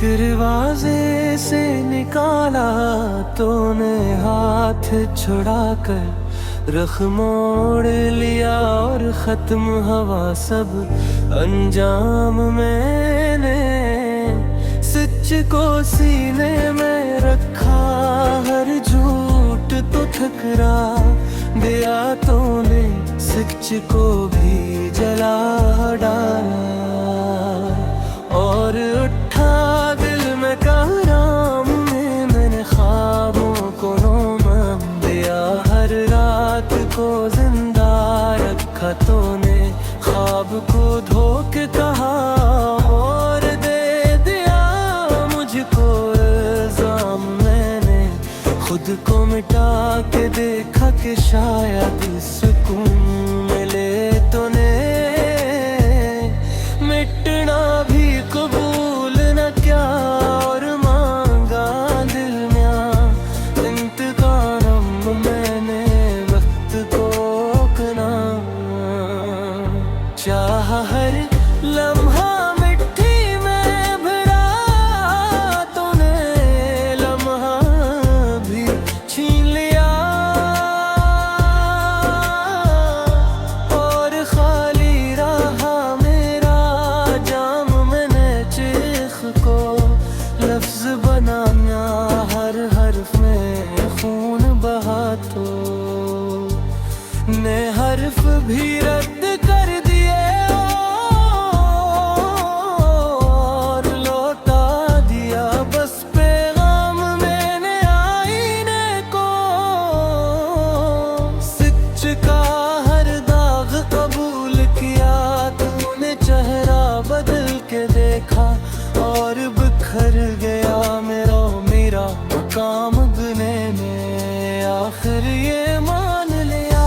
दरवाजे से निकाला तूने हाथ छुड़ाकर, रुख मोड़ लिया और खत्म हवा सब अंजाम। मैंने सच को सीने में रखा, हर झूठ तो ठकरा दिया तूने, सच को भी जला डाला। और उठा दिल में कहराम में, मैंने ख्वाबों को नोम दिया, हर रात को जिंदा रखा तूने, ख्वाब को धोके कहा और दे दिया मुझको इल्जाम। मैंने खुद को मिटा के देखा कि शायद सुकून मिले तूने, मिटना भी कबूल न क्या और मांगा दिल में इंतकाम। मैंने वक्त को रोकना चाहा, हर लम्हा मिट्टी में भरा तूने, लम्हा भी छीन लिया और खाली रहा मेरा जाम। मैंने चीख को लफ्ज बनाया, हर हर्फ में खून बहा तो ने हर्फ भी रद्द कर दिए और लौटा दिया बस पैगाम। मैंने आईने को सच का हर दाग कबूल किया, तूने चेहरा बदल के देखा और बिखर गया मेरा मकाम गने में, आखिर ये मान लिया।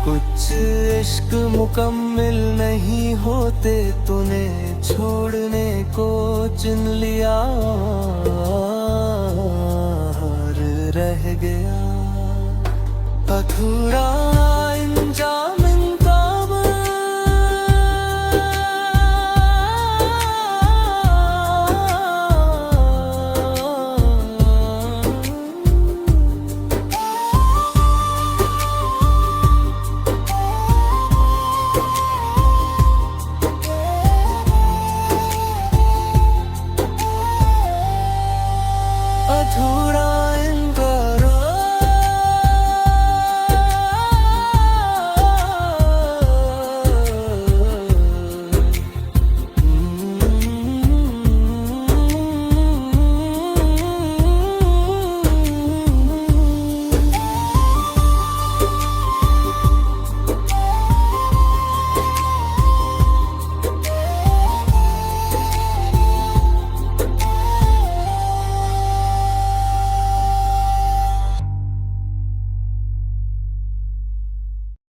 कुछ इश्क मुकम्मिल नहीं होते, तूने छोड़ने को चुन लिया और रह गया अधूरा